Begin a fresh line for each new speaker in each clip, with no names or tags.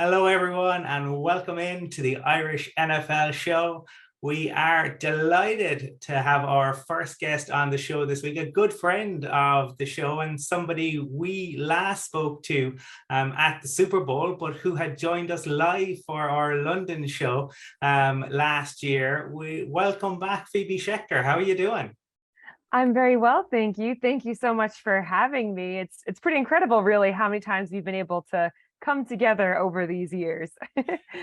Hello, everyone, and welcome in to the Irish NFL show. We are delighted to have our first guest on the show this week, a good friend of the show and somebody we last spoke to at the Super Bowl, but who had joined us live for our London show last year. We welcome back Phoebe Schecter. How are you doing?
I'm very well, thank you. Thank you so much for having me. It's pretty incredible, really, how many times we've been able to come together over these years.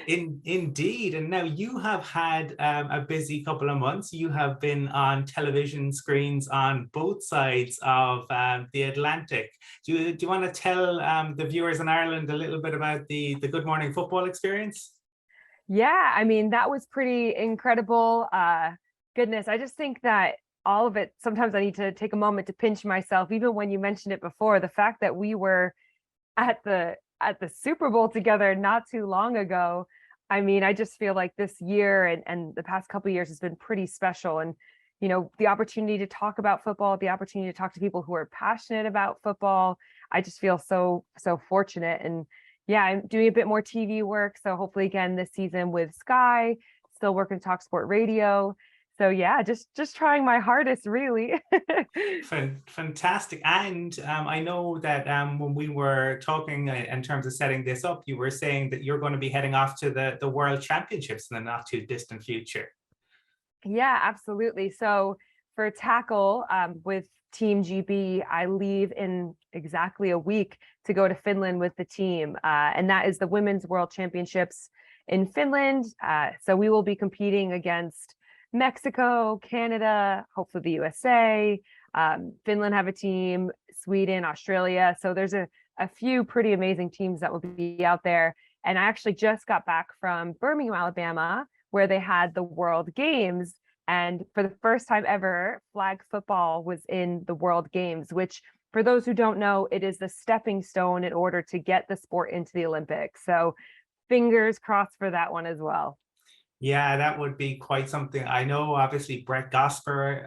Indeed. And now you have had a busy couple of months. You have been on television screens on both sides of the Atlantic. Do you want to tell the viewers in Ireland a little bit about the Good Morning Football experience?
Yeah, I mean, that was pretty incredible. Goodness, I just think that all of it, sometimes I need to take a moment to pinch myself, even when you mentioned it before, the fact that we were at the Super Bowl together not too long ago. I mean, I just feel like this year and the past couple of years has been pretty special. And, the opportunity to talk about football, the opportunity to talk to people who are passionate about football. I just feel so fortunate. And yeah, I'm doing a bit more TV work. So hopefully again this season with Sky, still working Talk Sport Radio. So yeah, just trying my hardest, really.
Fantastic. And I know that when we were talking in terms of setting this up, you were saying that you're going to be heading off to the World Championships in the not too distant future.
Yeah, absolutely. So for tackle with Team GB, I leave in exactly a week to go to Finland with the team. And that is the Women's World Championships in Finland. So we will be competing against Mexico, Canada, hopefully the USA. Finland have a team, Sweden, Australia. So there's a few pretty amazing teams that will be out there. And I actually just got back from Birmingham, Alabama, where they had the World Games. And for the first time ever, flag football was in the World Games, which for those who don't know, it is the stepping stone in order to get the sport into the Olympics. So fingers crossed for that one as well.
Yeah, that would be quite something. I know, obviously, Brett Gosper,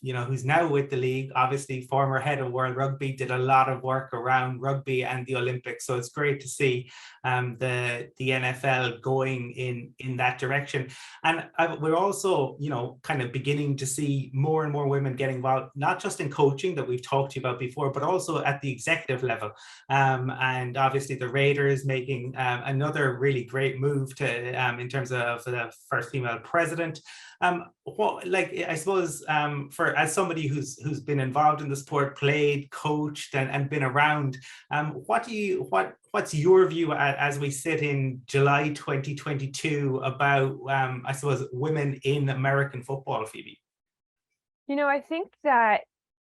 who's now with the league, obviously former head of World Rugby, did a lot of work around rugby and the Olympics. So it's great to see the NFL going in that direction. And we're also, kind of beginning to see more and more women getting involved, not just in coaching that we've talked to you about before, but also at the executive level. And obviously, the Raiders making another really great move to in terms of the first female president. I suppose, for as somebody who's been involved in the sport, played, coached, and been around, what's your view as we sit in July 2022 about I suppose women in American football, Phoebe?
I think that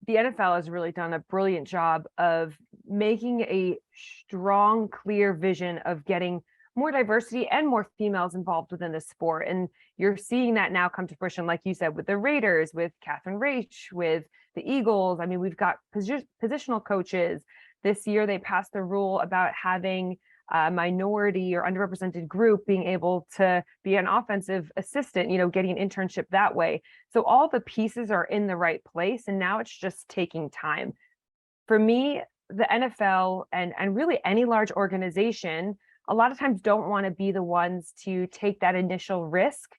the NFL has really done a brilliant job of making a strong, clear vision of getting more diversity and more females involved within the sport. And you're seeing that now come to fruition, like you said, with the Raiders, with Catherine Raich, with the Eagles. I mean, we've got positional coaches. This year, they passed the rule about having a minority or underrepresented group being able to be an offensive assistant, getting an internship that way. So all the pieces are in the right place. And now it's just taking time. For me, the NFL and really any large organization a lot of times don't want to be the ones to take that initial risk.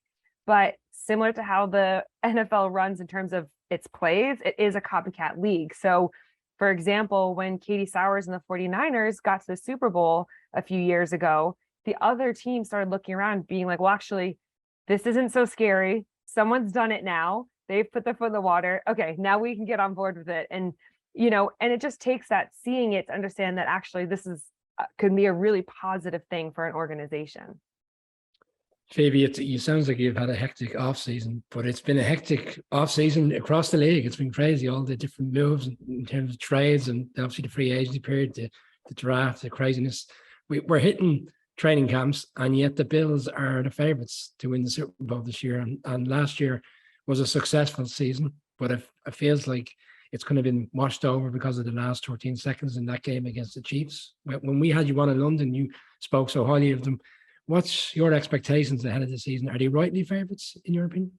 But similar to how the NFL runs in terms of its plays, it is a copycat league. So, for example, when Katie Sowers and the 49ers got to the Super Bowl a few years ago, the other team started looking around being like, well, actually, this isn't so scary. Someone's done it now. They've put their foot in the water. Okay, now we can get on board with it. And, and it just takes that seeing it to understand that actually this is could be a really positive thing for an organization.
Phoebe, you sounds like you've had a hectic off season, but it's been a hectic off season across the league. It's been crazy, all the different moves in terms of trades and obviously the free agency period, the draft, the craziness. We're hitting training camps, and yet the Bills are the favourites to win the Super Bowl this year. And last year was a successful season, but it feels like it's kind of been washed over because of the last 13 seconds in that game against the Chiefs. When we had you on in London, you spoke so highly of them. What's your expectations ahead of the season? Are they rightly favourites, in your opinion?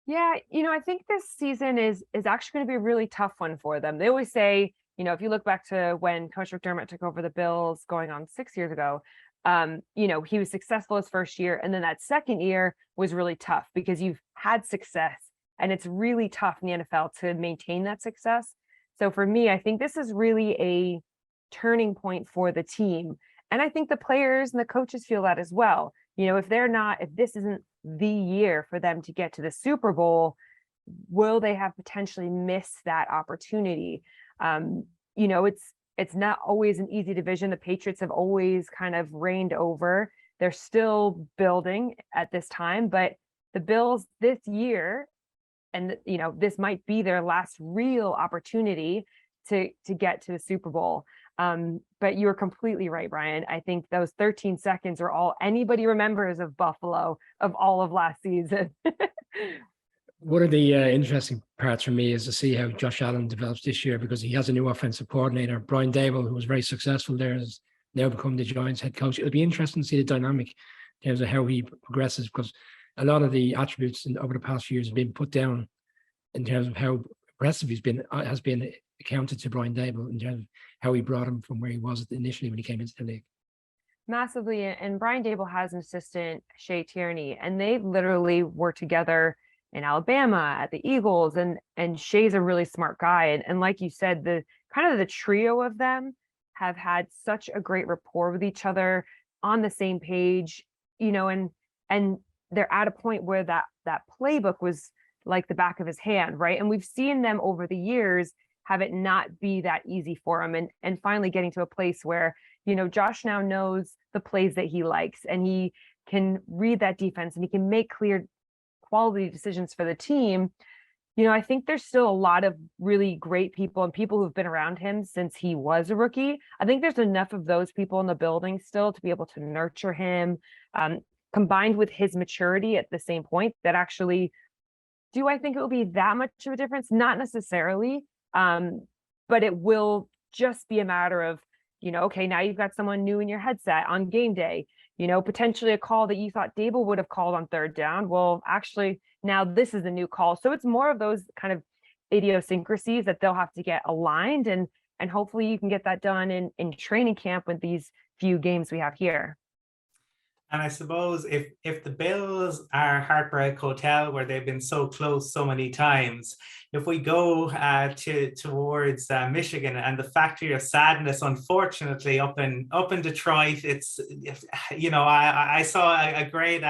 Yeah, I think this season is actually going to be a really tough one for them. They always say, if you look back to when Coach McDermott took over the Bills going on 6 years ago, He was successful his first year, and then that second year was really tough because you've had success, and it's really tough in the NFL to maintain that success. So for me, I think this is really a turning point for the team. And I think the players and the coaches feel that as well. If this isn't the year for them to get to the Super Bowl, will they have potentially missed that opportunity? It's not always an easy division. The Patriots have always kind of reigned over. They're still building at this time, but the Bills this year, and this might be their last real opportunity to get to the Super Bowl. But you're completely right, Brian. I think those 13 seconds are all anybody remembers of Buffalo of all of last season.
One of the interesting parts for me is to see how Josh Allen develops this year, because he has a new offensive coordinator. Brian Daboll, who was very successful there, has now become the Giants head coach. It'll be interesting to see the dynamic in terms of how he progresses, because a lot of the attributes over the past few years have been put down in terms of how aggressive has been accounted to Brian Daboll in terms of how he brought him from where he was initially when he came into the league.
Massively. And Brian Daboll has an assistant, Shea Tierney, and they literally were together in Alabama at the Eagles, and Shea's a really smart guy. And like you said, the kind of the trio of them have had such a great rapport with each other, on the same page, and they're at a point where that playbook was like the back of his hand, right? And we've seen them over the years have it not be that easy for him, and finally getting to a place where, Josh now knows the plays that he likes, and he can read that defense, and he can make clear quality decisions for the team. I think there's still a lot of really great people and people who've been around him since he was a rookie. I think there's enough of those people in the building still to be able to nurture him, combined with his maturity at the same point, that actually, do I think it will be that much of a difference? Not necessarily, but it will just be a matter of, okay, now you've got someone new in your headset on game day, potentially a call that you thought Daboll would have called on third down. Well, actually, now this is a new call. So it's more of those kind of idiosyncrasies that they'll have to get aligned, and hopefully you can get that done in training camp with these few games we have here.
And I suppose if the Bills are Heartbreak Hotel, where they've been so close so many times, if we go towards Michigan and the factory of sadness, unfortunately, up in Detroit, it's, I saw a great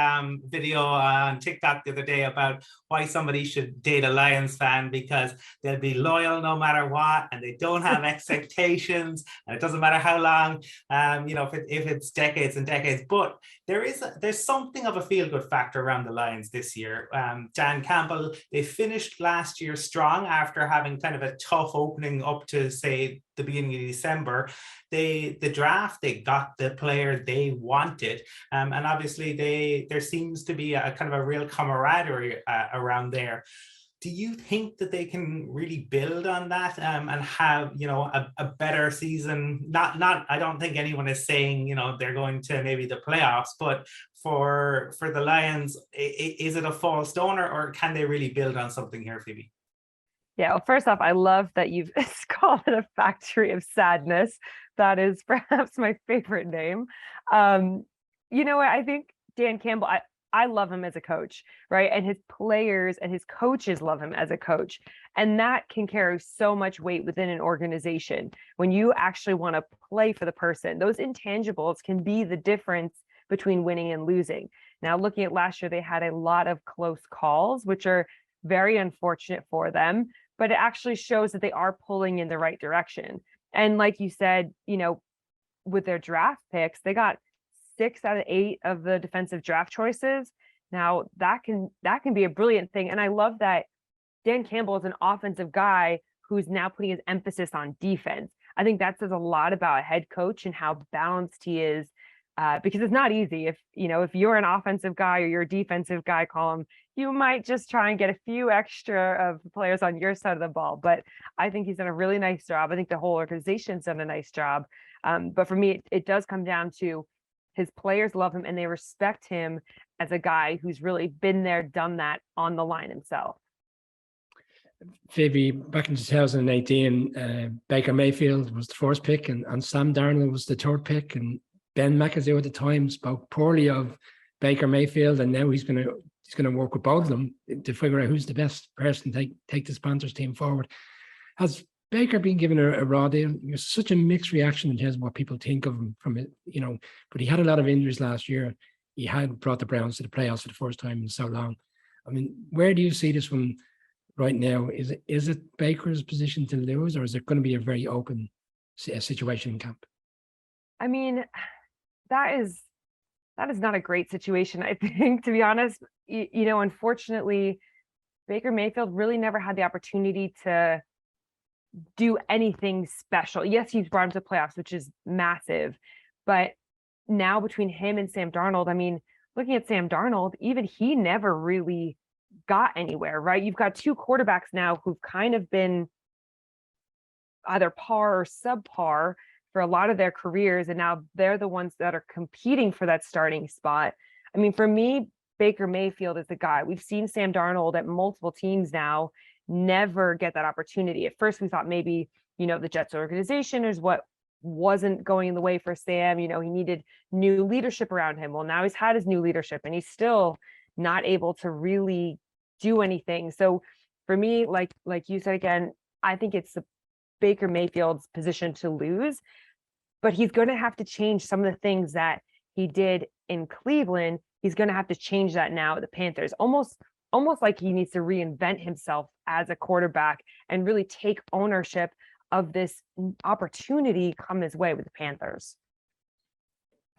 video on TikTok the other day about why somebody should date a Lions fan, because they'll be loyal no matter what, and they don't have expectations, and it doesn't matter how long, if it's decades and decades. But there's something of a feel-good factor around the Lions this year. Dan Campbell, they finished last year strong after having kind of a tough opening up to, say, the beginning of December. The draft, they got the player they wanted, and obviously there seems to be a kind of a real camaraderie around there. Do you think that they can really build on that and have, a better season? Not, I don't think anyone is saying, they're going to maybe the playoffs, but for the Lions, is it a false dawn, or can they really build on something here, Phoebe?
Yeah, well, first off, I love that you've called it a factory of sadness. That is perhaps my favorite name. I think Dan Campbell, I love him as a coach, right? And his players and his coaches love him as a coach. And that can carry so much weight within an organization. When you actually want to play for the person, those intangibles can be the difference between winning and losing. Now, looking at last year, they had a lot of close calls, which are very unfortunate for them, but it actually shows that they are pulling in the right direction. And like you said, with their draft picks, they got 6 out of 8 of the defensive draft choices. Now that can be a brilliant thing. And I love that Dan Campbell is an offensive guy who's now putting his emphasis on defense. I think that says a lot about a head coach and how balanced he is, because it's not easy. If you're an offensive guy or you're a defensive guy, column, you might just try and get a few extra of players on your side of the ball. But I think he's done a really nice job. I think the whole organization's done a nice job. But for me, it does come down to his players love him and they respect him as a guy who's really been there, done that on the line himself.
Phoebe, back in 2018, Baker Mayfield was the first pick and Sam Darnold was the third pick. And Ben McAdoo at the time spoke poorly of Baker Mayfield, and now he's going to work with both of them to figure out who's the best person to take this Panthers team forward. Has Baker been given a raw deal? There's such a mixed reaction in terms of what people think of him from it, but he had a lot of injuries last year. He had brought the Browns to the playoffs for the first time in so long. I mean, where do you see this one right now? Is it Baker's position to lose, or is it going to be a very open situation in camp?
I mean, that is not a great situation, I think, to be honest. Unfortunately, Baker Mayfield really never had the opportunity to do anything special. Yes, he's brought him to playoffs, which is massive. But now between him and Sam Darnold, I mean, looking at Sam Darnold, even he never really got anywhere, right? You've got two quarterbacks now who've kind of been either par or subpar for a lot of their careers, and now they're the ones that are competing for that starting spot. I mean, for me, Baker Mayfield is the guy. We've seen Sam Darnold at multiple teams now never get that opportunity. At first, we thought maybe, the Jets organization is what wasn't going the way for Sam. He needed new leadership around him. Well, now he's had his new leadership and he's still not able to really do anything. So for me, like you said again, I think it's the Baker Mayfield's position to lose, but he's going to have to change some of the things that he did in Cleveland. He's going to have to change that now at the Panthers, almost like he needs to reinvent himself as a quarterback and really take ownership of this opportunity come his way with the Panthers.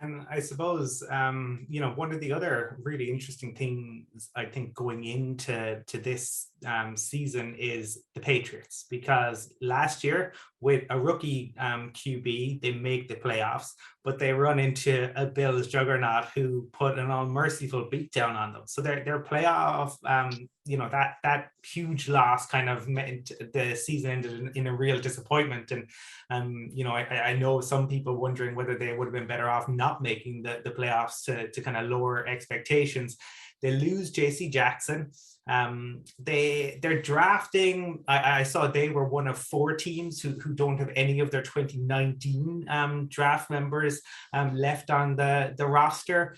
And I suppose, one of the other really interesting things, I think, going into this season is the Patriots, because last year with a rookie QB, they make the playoffs, but they run into a Bills juggernaut who put an unmerciful beatdown on them. So their playoff, that huge loss kind of meant the season ended in a real disappointment. And, I know some people wondering whether they would have been better off not making the playoffs to kind of lower expectations. They lose JC Jackson. They're drafting. I saw they were one of 4 teams who don't have any of their 2019 draft members left on the roster.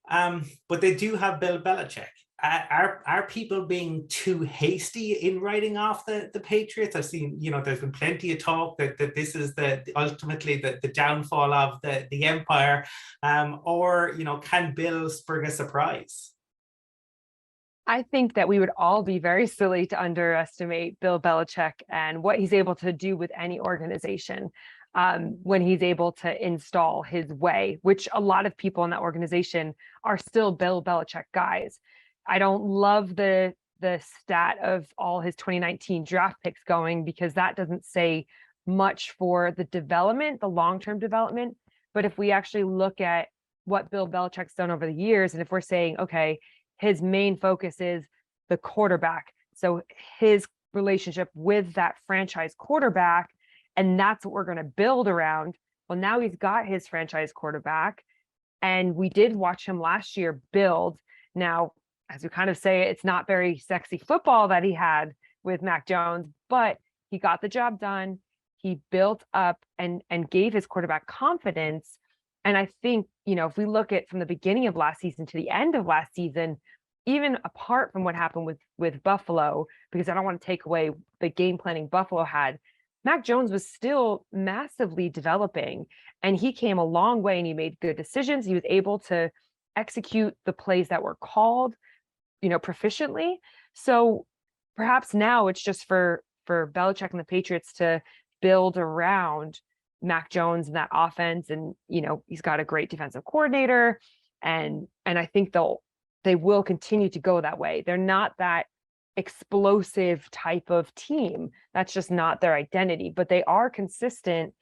But they do have Bill Belichick. Are people being too hasty in writing off the Patriots? I've seen, there's been plenty of talk that this is ultimately the downfall of the empire, or can Bill spring a surprise?
I think that we would all be very silly to underestimate Bill Belichick and what he's able to do with any organization when he's able to install his way, which a lot of people in that organization are still Bill Belichick guys. I don't love the stat of all his 2019 draft picks going, because that doesn't say much for the development, the long-term development. But if we actually look at what Bill Belichick's done over the years, and if we're saying, okay, his main focus is the quarterback, so his relationship with that franchise quarterback, and that's what we're going to build around. Well, now he's got his franchise quarterback, and we did watch him last year build. Now, as we kind of say, it's not very sexy football that he had with Mac Jones, but he got the job done. He built up and gave his quarterback confidence. And I think, if we look at from the beginning of last season to the end of last season, even apart from what happened with Buffalo, because I don't want to take away the game planning Buffalo had, Mac Jones was still massively developing, and he came a long way and he made good decisions. He was able to execute the plays that were called, proficiently. So perhaps now it's just for Belichick and the Patriots to build around Mac Jones and that offense. And, he's got a great defensive coordinator, and I think they will continue to go that way. They're not that explosive type of team. That's just not their identity, but they are consistent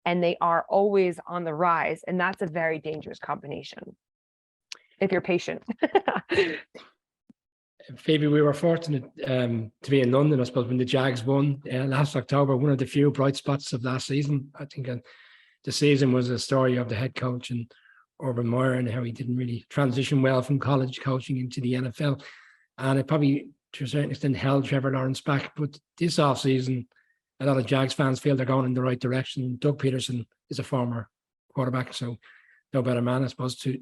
and they are always on the rise. And that's a very dangerous combination if you're patient.
Phoebe, we were fortunate to be in London, I suppose, when the Jags won last October, one of the few bright spots of last season. I think the season was a story of the head coach and Urban Meyer and how he didn't really transition well from college coaching into the NFL. And it probably, to a certain extent, held Trevor Lawrence back. But this offseason, a lot of Jags fans feel they're going in the right direction. Doug Peterson is a former quarterback, so no better man, I suppose, to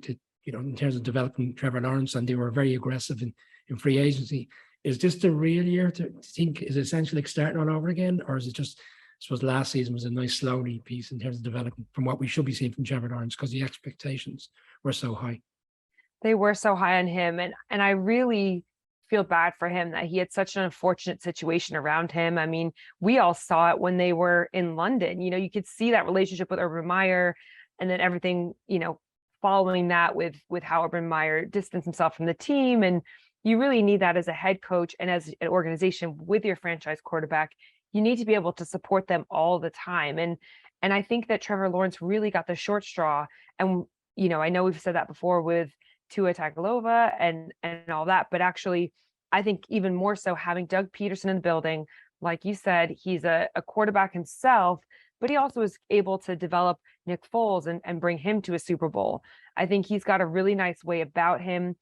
in terms of developing Trevor Lawrence, and they were very aggressive in free agency. Is this the real year to think is essentially like starting all over again, or is it just, I suppose last season was a nice slowly piece in terms of development from what we should be seeing from Trevor Lawrence because the expectations were so high?
They were so high on him, and I really feel bad for him that he had such an unfortunate situation around him. I mean, we all saw it when they were in London. You could see that relationship with Urban Meyer, and then everything, following that with how Urban Meyer distanced himself from the team. And you really need that as a head coach and as an organization with your franchise quarterback. You need to be able to support them all the time. And I think that Trevor Lawrence really got the short straw. And, I know we've said that before with Tua Tagovailoa and all that, but actually, I think even more so having Doug Peterson in the building, like you said, he's a quarterback himself, but he also is able to develop Nick Foles and bring him to a Super Bowl. I think he's got a really nice way about him.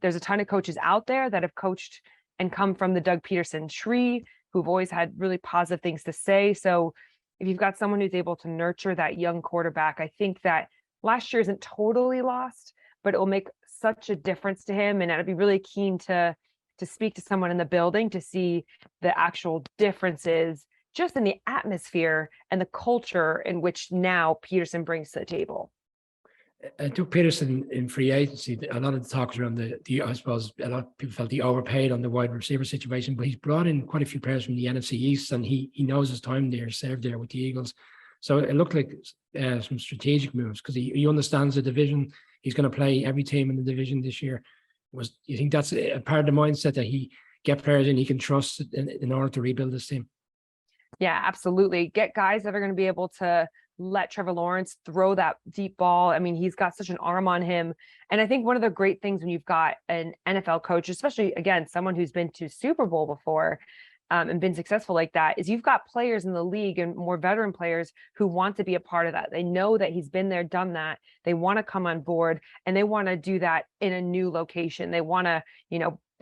There's a ton of coaches out there that have coached and come from the Doug Peterson tree who've always had really positive things to say. So if you've got someone who's able to nurture that young quarterback, I think that last year isn't totally lost, but it will make such a difference to him. And I'd be really keen to speak to someone in the building to see the actual differences just in the atmosphere and the culture in which now Peterson brings to the table.
I took Peterson in free agency. A lot of the talk was around the I suppose a lot of people felt he overpaid on the wide receiver situation, but he's brought in quite a few players from the NFC East, and he knows his time there, served there with the Eagles. So it looked like some strategic moves because he understands the division. He's going to play every team in the division this year. You think that's a part of the mindset that he get players in he can trust in order to rebuild this team?
Yeah, absolutely. Get guys that are going to be able to let Trevor Lawrence throw that deep ball. I mean, he's got such an arm on him. And I think one of the great things when you've got an NFL coach, especially, again, someone who's been to Super Bowl before and been successful like that, is you've got players in the league and more veteran players who want to be a part of that. They know that he's been there, done that. They want to come on board and they want to do that in a new location. They want to,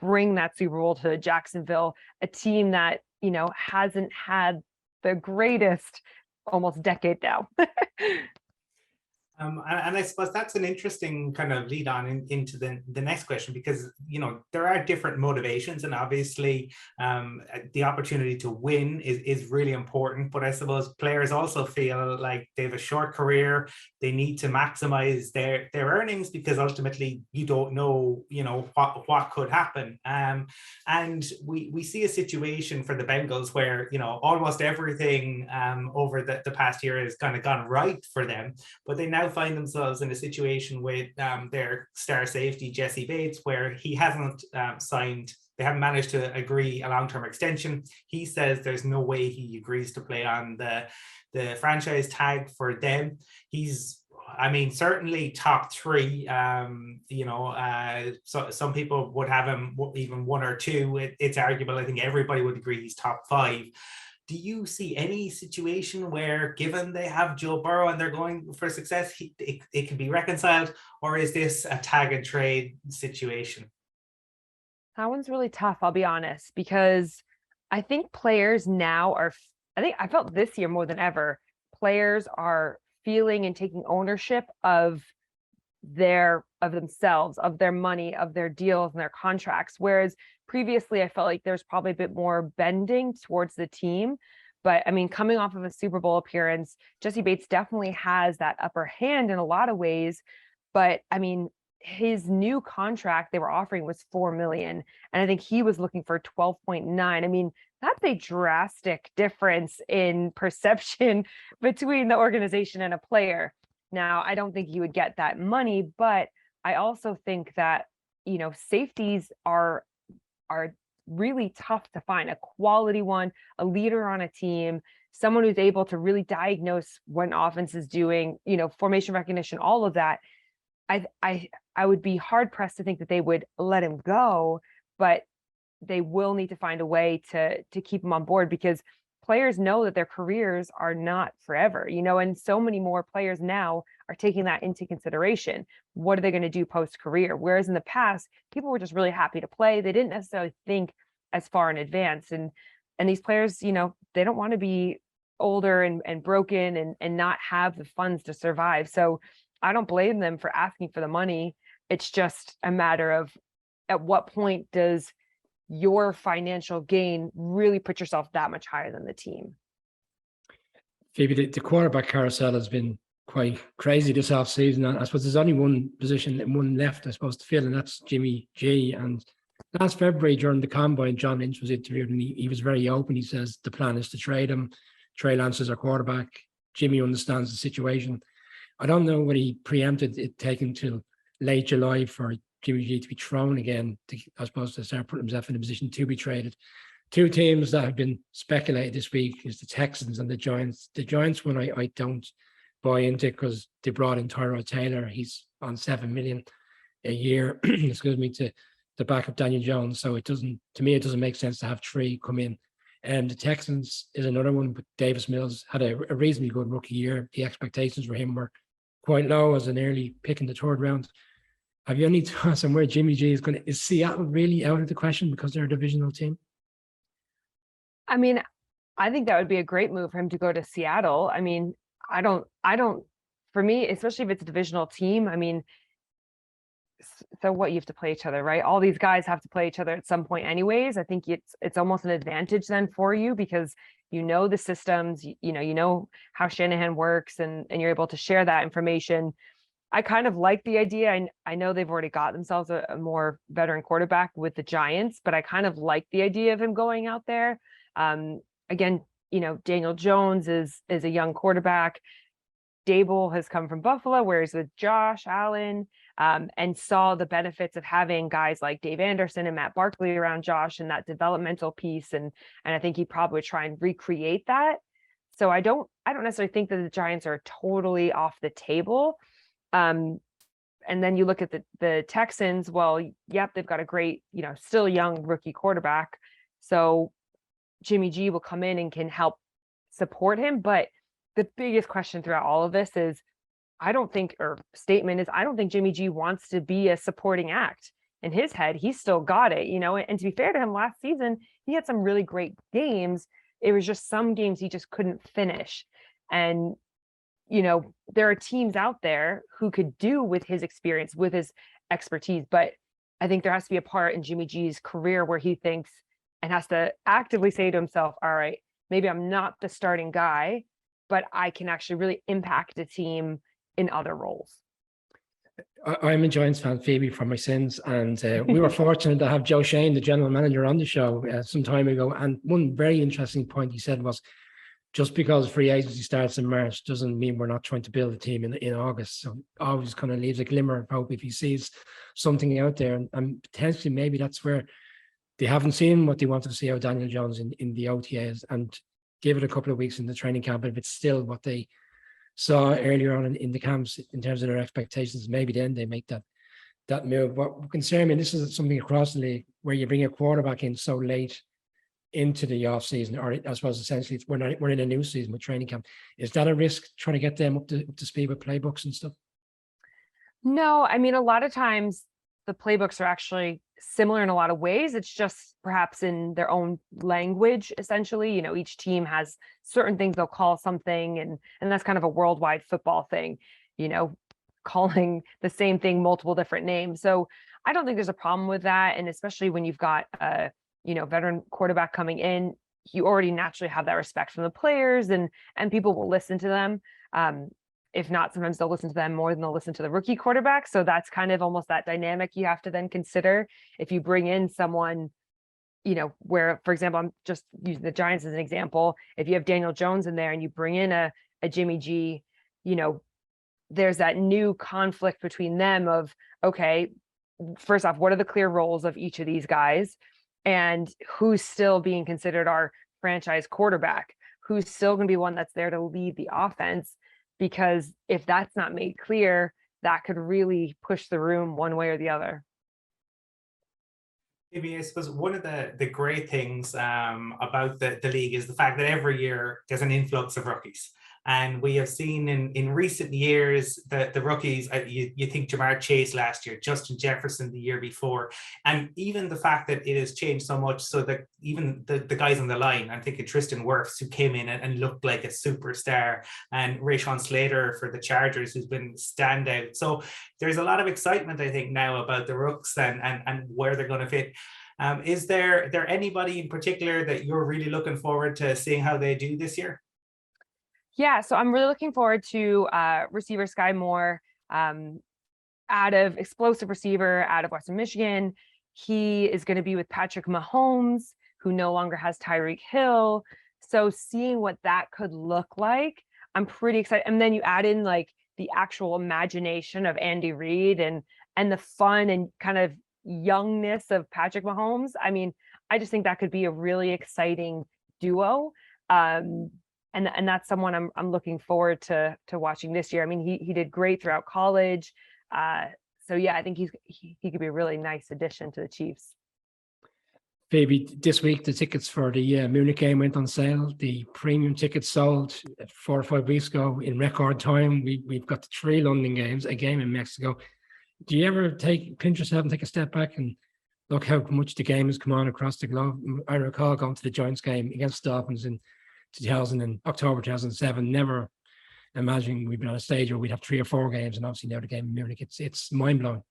bring that Super Bowl to Jacksonville, a team that, hasn't had the greatest almost decade now.
And I suppose that's an interesting kind of lead on into the next question, because, there are different motivations, and obviously the opportunity to win is really important. But I suppose players also feel like they have a short career. They need to maximize their earnings because ultimately you don't know, what could happen. And we see a situation for the Bengals where, almost everything over the past year has kind of gone right for them, but they now find themselves in a situation with their star safety Jesse Bates, where he hasn't signed. They haven't managed to agree a long-term extension. He says there's no way he agrees to play on the franchise tag for them. He's, certainly top three. So some people would have him even one or two. It's arguable. I think everybody would agree he's top five. Do you see any situation where, given they have Joe Burrow and they're going for success, it can be reconciled, or is this a tag and trade situation?
That one's really tough, I'll be honest, because I think players now I felt this year more than ever, players are feeling and taking ownership of themselves, of their money, of their deals and their contracts. Whereas previously I felt like there's probably a bit more bending towards the team. But coming off of a Super Bowl appearance, Jesse Bates definitely has that upper hand in a lot of ways. But his new contract they were offering was $4 million. And I think he was looking for 12.9. That's a drastic difference in perception between the organization and a player. Now, I don't think you would get that money, but I also think that, safeties are really tough to find. A quality one, a leader on a team, someone who's able to really diagnose when offense is doing, formation recognition, all of that. I would be hard pressed to think that they would let him go, but they will need to find a way to keep him on board, because players know that their careers are not forever, and so many more players now are taking that into consideration. What are they going to do post-career? Whereas in the past, people were just really happy to play. They didn't necessarily think as far in advance. And these players, they don't want to be older and broken and not have the funds to survive. So I don't blame them for asking for the money. It's just a matter of at what point does your financial gain really put yourself that much higher than the team?
Phoebe, the quarterback carousel has been quite crazy this offseason. I suppose there's only one position and one left, I suppose, to fill, and that's Jimmy G. And last February during the combine, John Lynch was interviewed, and he was very open. He says the plan is to trade him. Trey Lance is our quarterback. Jimmy understands the situation. I don't know whether he preempted it taking till late July for Jimmy G to be thrown again, I suppose, to start putting himself in a position to be traded. Two teams that have been speculated this week is the Texans and the Giants. The Giants one I don't buy into because they brought in Tyrod Taylor. He's on $7 million a year, excuse me, to back up Daniel Jones. So it doesn't make sense to have three come in. And the Texans is another one, but Davis Mills had a reasonably good rookie year. The expectations for him were quite low as an early pick in the third round. Have you any thoughts on where Jimmy G is going? Is Seattle really out of the question because they're a divisional team?
I mean, I think that would be a great move for him to go to Seattle. I mean, I don't, for me, especially if it's a divisional team, I mean, so what, you have to play each other, right? All these guys have to play each other at some point anyways. I think it's almost an advantage then for you because you know the systems, you know how Shanahan works and you're able to share that information. I kind of like the idea. I know they've already got themselves a more veteran quarterback with the Giants, but I kind of like the idea of him going out there. Again, Daniel Jones is a young quarterback. Dable has come from Buffalo, where he's with Josh Allen, and saw the benefits of having guys like Dave Anderson and Matt Barkley around Josh and that developmental piece. And I think he'd probably try and recreate that. So I don't necessarily think that the Giants are totally off the table. And then you look at the Texans. Well, yep, they've got a great, still young rookie quarterback. So Jimmy G will come in and can help support him. But the biggest question throughout all of this is, I don't think Jimmy G wants to be a supporting act. In his head, he's still got it, and to be fair to him, last season, he had some really great games. It was just some games he just couldn't finish. And, there are teams out there who could do with his experience, with his expertise. But I think there has to be a part in Jimmy G's career where he thinks and has to actively say to himself, all right, maybe I'm not the starting guy, but I can actually really impact the team in other roles.
I'm a Giants fan, Phoebe, for my sins. And we were fortunate to have Joe Shane, the general manager, on the show some time ago. And one very interesting point he said was, just because free agency starts in March doesn't mean we're not trying to build a team in August. So always kind of leaves a glimmer of hope if he sees something out there. And potentially maybe that's where they haven't seen what they wanted to see out of Daniel Jones in the OTAs, and give it a couple of weeks in the training camp. If it's still what they saw earlier on in the camps in terms of their expectations, maybe then they make that move. What concerns me, and this is something across the league, where you bring a quarterback in so late into the off season, or I suppose essentially we're in a new season with training camp. Is that a risk, trying to get them up to speed with playbooks and stuff?
No, I mean, a lot of times the playbooks are actually similar in a lot of ways. It's just perhaps in their own language, essentially. Each team has certain things they'll call something, and that's kind of a worldwide football thing, calling the same thing multiple different names. So I don't think there's a problem with that. And especially when you've got a veteran quarterback coming in, you already naturally have that respect from the players, and people will listen to them. If not, sometimes they'll listen to them more than they'll listen to the rookie quarterback. So that's kind of almost that dynamic you have to then consider. If you bring in someone, where, for example, I'm just using the Giants as an example. If you have Daniel Jones in there and you bring in a Jimmy G, there's that new conflict between them of, okay, first off, what are the clear roles of each of these guys? And who's still being considered our franchise quarterback? Who's still going to be one that's there to lead the offense? Because if that's not made clear, that could really push the room one way or the other.
Maybe I suppose one of the great things about the league is the fact that every year there's an influx of rookies. And we have seen in recent years that the rookies, you think Jamar Chase last year, Justin Jefferson the year before, and even the fact that it has changed so much so that even the guys on the line, I'm thinking Tristan Wirfs, who came in and looked like a superstar, and Rashawn Slater for the Chargers, who's been standout. So there's a lot of excitement, I think, now about the rooks and where they're going to fit. Is there anybody in particular that you're really looking forward to seeing how they do this year?
Yeah, so I'm really looking forward to receiver Sky Moore, out of explosive receiver out of Western Michigan. He is going to be with Patrick Mahomes, who no longer has Tyreek Hill. So seeing what that could look like, I'm pretty excited. And then you add in like the actual imagination of Andy Reid and the fun and kind of youngness of Patrick Mahomes. I mean, I just think that could be a really exciting duo. And that's someone I'm looking forward to watching this year. I mean, he did great throughout college. So yeah, I think he could be a really nice addition to the Chiefs.
Phoebe, this week the tickets for the Munich game went on sale. The premium tickets sold 4 or 5 weeks ago in record time. We've got the 3 London games, a game in Mexico. Do you ever pinch yourself and take a step back and look how much the game has come on across the globe? I recall going to the Giants game against Dolphins in October 2007. Never imagining we'd be on a stage where we'd have 3 or 4 games, and obviously now the game in Munich. It's mind blowing.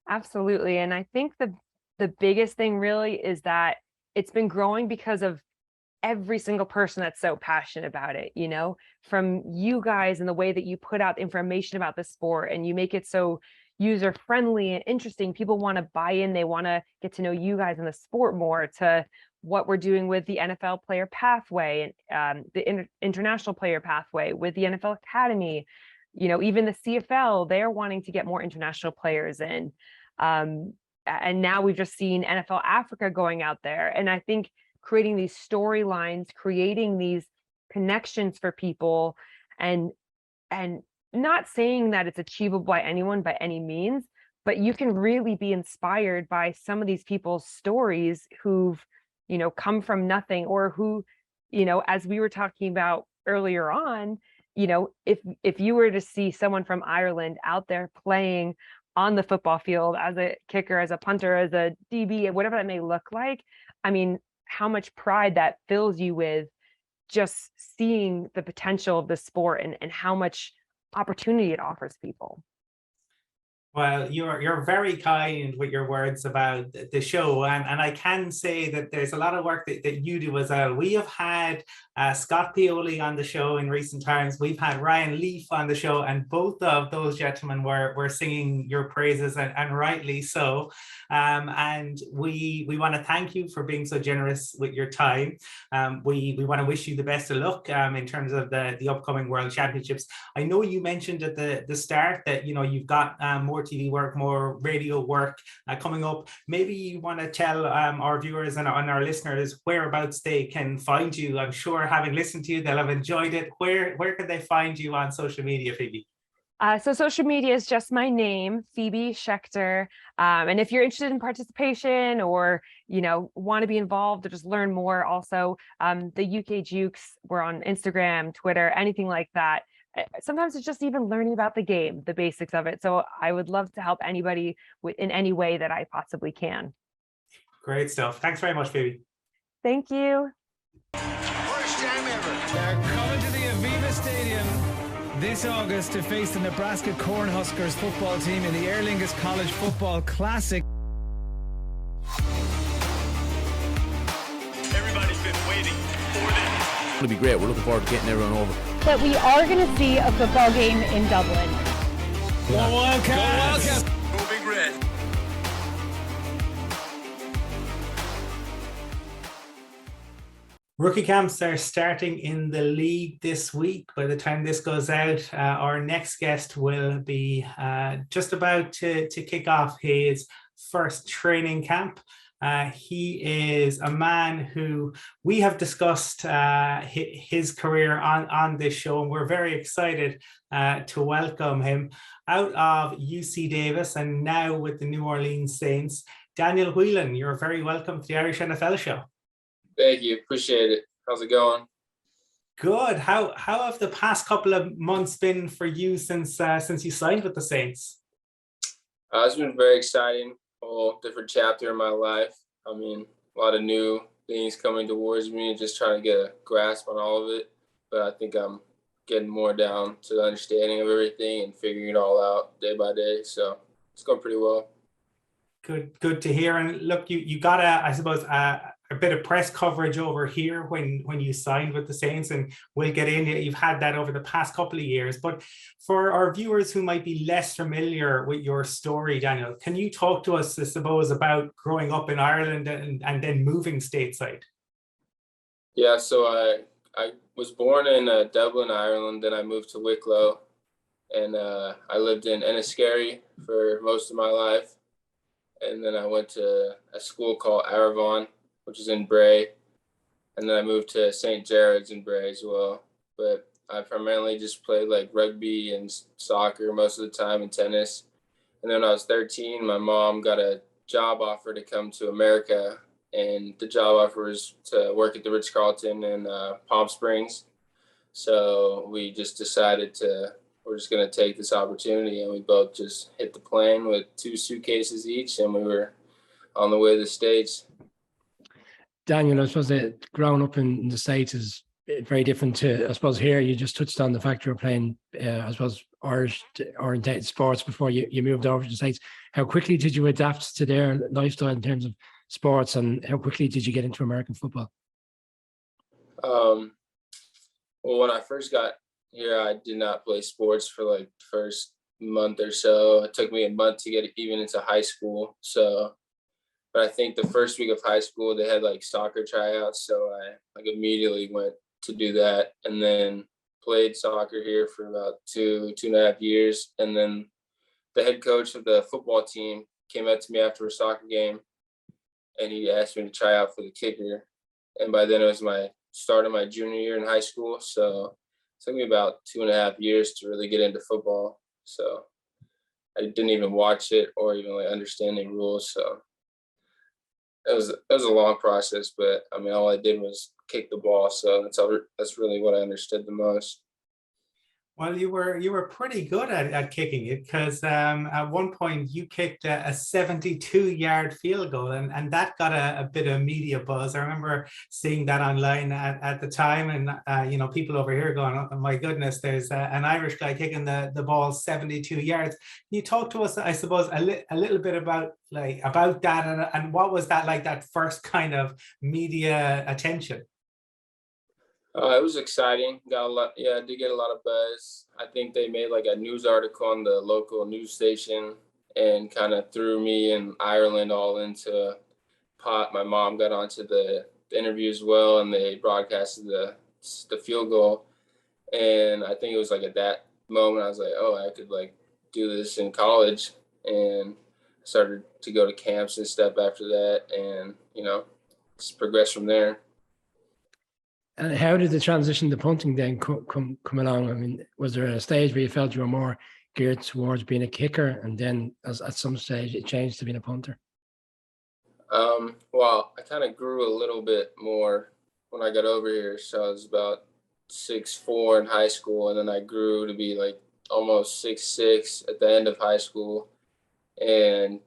Absolutely, and I think the biggest thing really is that it's been growing because of every single person that's so passionate about it, you know, from you guys and the way that you put out information about the sport and you make it so user friendly and interesting. People want to buy in. They want to get to know you guys in the sport more, to what we're doing with the NFL player pathway and the international player pathway with the NFL Academy. You know, even the CFL, they're wanting to get more international players in. And now we've just seen NFL Africa going out there. And I think creating these storylines, creating these connections for people, and not saying that it's achievable by anyone by any means, but you can really be inspired by some of these people's stories who've, you know, come from nothing, or who, you know, as we were talking about earlier on, you know, if you were to see someone from Ireland out there playing on the football field as a kicker, as a punter, as a DB, whatever that may look like, I mean, how much pride that fills you with just seeing the potential of the sport and how much opportunity it offers people.
Well, you're very kind with your words about the show, and I can say that there's a lot of work that you do as well. We have had Scott Pioli on the show in recent times. We've had Ryan Leaf on the show, and both of those gentlemen were singing your praises, and rightly so. And we want to thank you for being so generous with your time. We want to wish you the best of luck in terms of the upcoming World Championships. I know you mentioned at the start that, you know, you've got more TV work, more radio work coming up. Maybe you want to tell our viewers and our listeners whereabouts they can find you. I'm sure, having listened to you, they'll have enjoyed it. Where can they find you on social media, Phoebe?
So social media is just my name, Phoebe Schecter. And if you're interested in participation, or, you know, want to be involved or just learn more, also the UK Jukes, we're on Instagram, Twitter, anything like that. Sometimes it's just even learning about the game, the basics of it. So I would love to help anybody in any way that I possibly can.
Great stuff. Thanks very much, Phoebe.
Thank you.
First time ever.
They're coming to the Aviva Stadium this August to face the Nebraska Cornhuskers football team in the Aer Lingus College Football Classic.
Everybody's been waiting for this.
It's going to be great. We're looking forward to getting everyone over.
That we are going to see a football game in Dublin.
Go Wildcats!
Go Big Red.
Rookie camps are starting in the league this week. By the time this goes out, our next guest will be just about to kick off his first training camp. He is a man who we have discussed his career on this show, and we're very excited to welcome him out of UC Davis and now with the New Orleans Saints. Daniel Whelan, you're very welcome to the Irish NFL Show.
Thank you. Appreciate it. How's it going?
Good. How have the past couple of months been for you since you signed with the Saints?
It's been very exciting, a whole different chapter in my life. I mean, a lot of new things coming towards me and just trying to get a grasp on all of it. But I think I'm getting more down to the understanding of everything and figuring it all out day by day. So it's going pretty well.
Good to hear. And look, you got I suppose a bit of press coverage over here when you signed with the Saints, and we'll get in. You've had that over the past couple of years, but for our viewers who might be less familiar with your story, Daniel, can you talk to us, I suppose, about growing up in Ireland and then moving stateside?
Yeah, so I was born in Dublin, Ireland. Then I moved to Wicklow, and I lived in Enniskerry for most of my life. And then I went to a school called Arravon, which is in Bray. And then I moved to St. Jared's in Bray as well. But I primarily just played like rugby and soccer most of the time and tennis. And then when I was 13, my mom got a job offer to come to America. And the job offer was to work at the Ritz-Carlton in Palm Springs. So we just decided we're just going to take this opportunity, and we both just hit the plane with 2 suitcases each, and we were on the way to the States.
Daniel, I suppose that growing up in the States is very different to, I suppose, here. You just touched on the fact you were playing, I suppose, Irish-oriented sports before you moved over to the States. How quickly did you adapt to their lifestyle in terms of sports, and how quickly did you get into American football?
Well, when I first got here, I did not play sports for like the first month or so. It took me a month to get even into high school. But I think the first week of high school, they had like soccer tryouts. So I like immediately went to do that, and then played soccer here for about 2.5 years. And then the head coach of the football team came up to me after a soccer game, and he asked me to try out for the kicker. And by then it was my start of my junior year in high school. So it took me about 2.5 years to really get into football. So I didn't even watch it or even like understand the rules. So it was a long process, but I mean, all I did was kick the ball. So that's really what I understood the most.
Well, you were pretty good at kicking it, because at one point you kicked a 72-yard field goal, and that got a bit of media buzz. I remember seeing that online at the time, and people over here going, "Oh my goodness, there's an Irish guy kicking the ball 72 yards." Can you talk to us, I suppose, a little bit about that, and what was that like, that first kind of media attention?
It was exciting. Got a lot. Yeah, I did get a lot of buzz. I think they made like a news article on the local news station and kind of threw me and Ireland all into pot. My mom got onto the interview as well, and they broadcasted the field goal. And I think it was like at that moment I was like, oh, I could like do this in college, and started to go to camps and stuff after that, and just progress from there.
And how did the transition to punting then come along? I mean, was there a stage where you felt you were more geared towards being a kicker, and then at some stage it changed to being a punter?
Well, I kind of grew a little bit more when I got over here. So I was about 6'4" in high school, and then I grew to be like almost 6'6" at the end of high school. And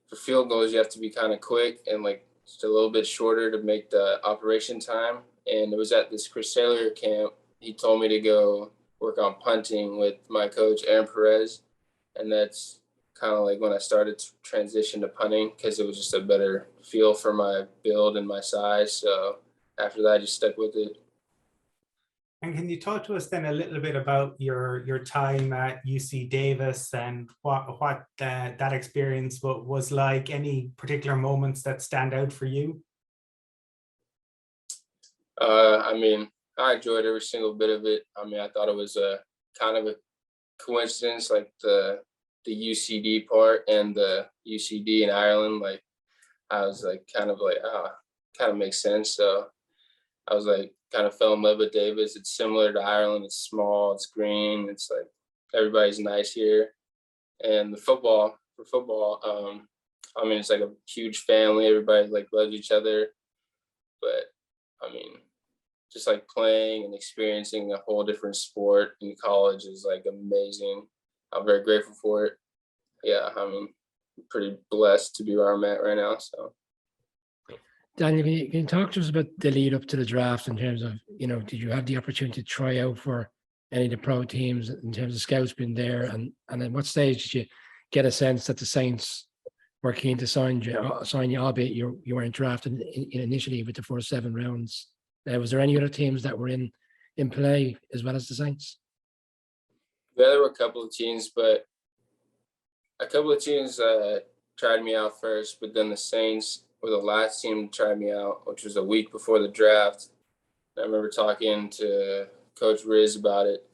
for field goals, you have to be kind of quick and like just a little bit shorter to make the operation time. And it was at this Chris Taylor camp. He told me to go work on punting with my coach, Aaron Perez. And that's kind of like when I started to transition to punting, because it was just a better feel for my build and my size. So after that, I just stuck with it.
And can you talk to us then a little bit about your time at UC Davis and what that experience was like? Any particular moments that stand out for you?
I mean, I enjoyed every single bit of it. I mean, I thought it was a kind of a coincidence, like the UCD part and the UCD in Ireland. Like, I was like, kind of makes sense. So I was like, kind of fell in love with Davis. It's similar to Ireland. It's small, it's green. It's like, everybody's nice here. And for football, I mean, it's like a huge family. Everybody like loves each other. But I mean, just like playing and experiencing a whole different sport in college is like amazing. I'm very grateful for it. Yeah, I mean, I'm pretty blessed to be where I'm at right now. So,
Daniel, can you talk to us about the lead up to the draft in terms of, did you have the opportunity to try out for any of the pro teams in terms of scouts being there? And at what stage did you get a sense that the Saints were keen to sign you, albeit you weren't drafted initially with the first 7 rounds? Was there any other teams that were in play as well as the Saints?
yeah, there were a couple of teams, but a couple of teams tried me out first, but then the Saints were the last team to try me out, which was a week before the draft. I remember talking to Coach Riz about it,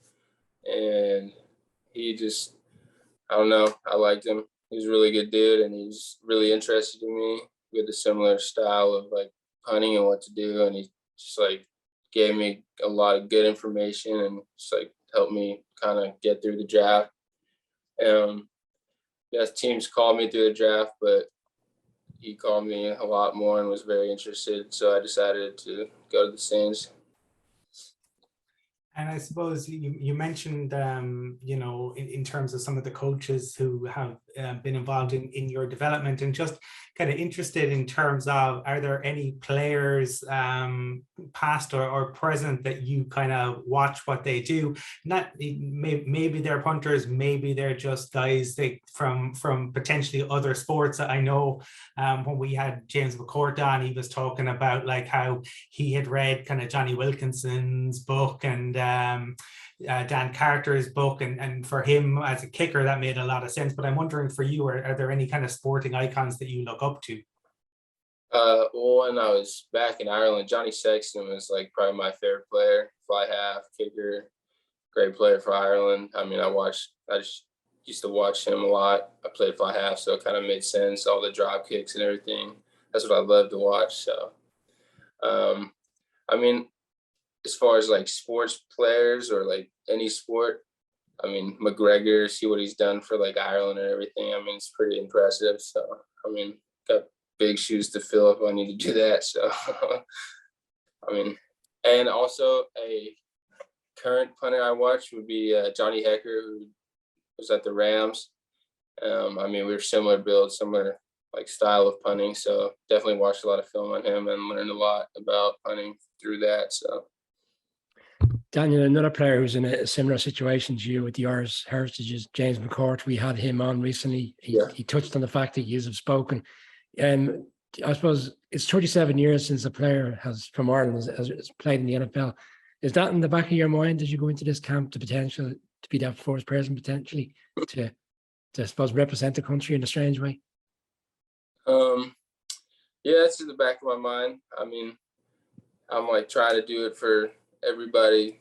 and he just, I don't know, I liked him. He was a really good dude, and he's really interested in me. We had a similar style of like punting and what to do, and he just like gave me a lot of good information and just like helped me kind of get through the draft. Yes, teams called me through the draft, but he called me a lot more and was very interested. So I decided to go to the Saints.
And I suppose you mentioned, in terms of some of the coaches who have been involved in your development, and just kind of interested in terms of, are there any players past or present that you kind of watch what they do? Not maybe they're punters, maybe they're just guys from potentially other sports. I know when we had James McCourt on, he was talking about like how he had read kind of Johnny Wilkinson's book and Dan Carter's book, and for him as a kicker that made a lot of sense. But I'm wondering for you, are there any kind of sporting icons that you look up to?
Well, when I was back in Ireland, Johnny Sexton was like probably my favorite player. Fly half, kicker, great player for Ireland. I mean, I just used to watch him a lot. I played fly half, so it kind of made sense, all the drop kicks and everything. That's what I love to watch. So, I mean, as far as like sports players or like any sport, I mean, McGregor, see what he's done for like Ireland and everything. I mean, it's pretty impressive. So, I mean, got big shoes to fill if I need to do that. So, I mean, and also a current punter I watch would be Johnny Hecker, who was at the Rams. I mean, we were similar build, similar like style of punting. So definitely watched a lot of film on him and learned a lot about punting through that. So.
Daniel, another player who's in a similar situation to you with the Irish heritage is James McCourt. We had him on recently. He touched on the fact that you have spoken. I suppose it's 37 years since a player from Ireland has played in the NFL. Is that in the back of your mind as you go into this camp, the potential to be that first person potentially to I suppose represent the country in a strange way?
Yeah, it's in the back of my mind. I mean, I'm like trying to do it for everybody,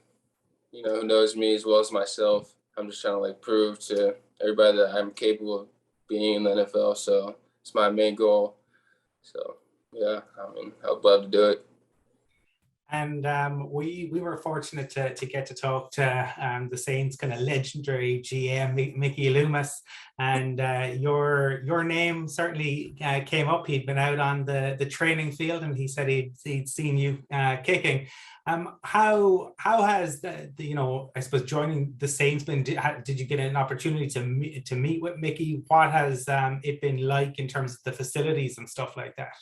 who knows me as well as myself. I'm just trying to like prove to everybody that I'm capable of being in the NFL. So it's my main goal. So yeah, I mean, I'd love to do it.
And we were fortunate to get to talk to the Saints' kind of legendary GM, Mickey Loomis, and your name certainly came up. He'd been out on the training field, and he said he'd seen you kicking. How has I suppose joining the Saints been? Did you get an opportunity to meet with Mickey? What has it been like in terms of the facilities and stuff like that?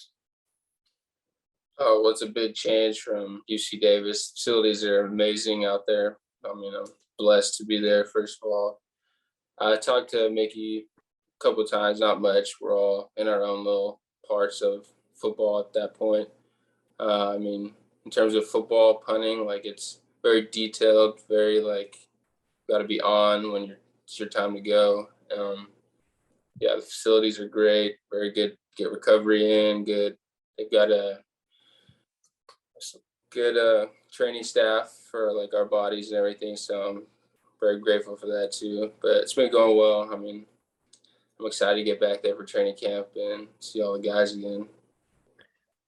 Oh, well, it's a big change from UC Davis. Facilities are amazing out there. I mean, I'm blessed to be there, first of all. I talked to Mickey a couple of times, not much. We're all in our own little parts of football at that point. I mean, in terms of football punting, like it's very detailed, very like got to be on when it's your time to go. Yeah, the facilities are great, very good. Get recovery in, good. They've got a good training staff for like our bodies and everything. So I'm very grateful for that too. But it's been going well. I mean, I'm excited to get back there for training camp and see all the guys again.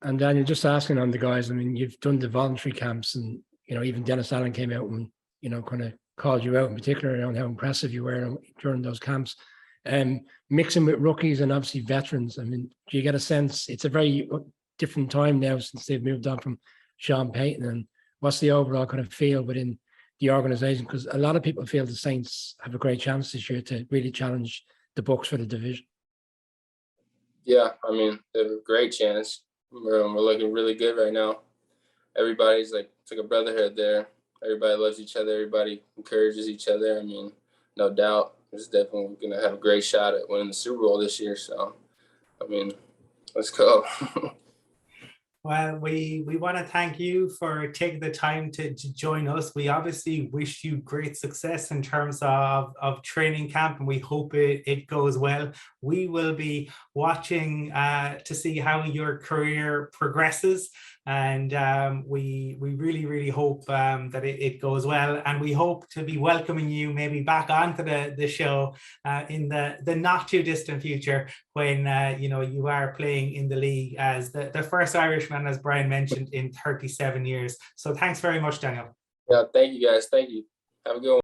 And Daniel, just asking on the guys, I mean, you've done the voluntary camps and, even Dennis Allen came out and, kind of called you out in particular on how impressive you were during those camps. Mixing with rookies and obviously veterans, I mean, do you get a sense it's a very different time now since they've moved on from Sean Payton and what's the overall kind of feel within the organization? Because a lot of people feel the Saints have a great chance this year to really challenge the Bucs for the division.
Yeah, I mean, they have a great chance. We're looking really good right now. Everybody's like, it's like a brotherhood there. Everybody loves each other. Everybody encourages each other. I mean, no doubt, it's definitely going to have a great shot at winning the Super Bowl this year. So, I mean, let's go.
Well, we want to thank you for taking the time to join us. We obviously wish you great success in terms of training camp, and we hope it goes well. We will be watching to see how your career progresses, and we really hope that it goes well, and we hope to be welcoming you maybe back onto the show in the not too distant future when you are playing in the league as the first Irishman, as Brian mentioned, in 37 years. So thanks very much, Daniel.
Yeah, thank you guys. Thank you. Have a good one.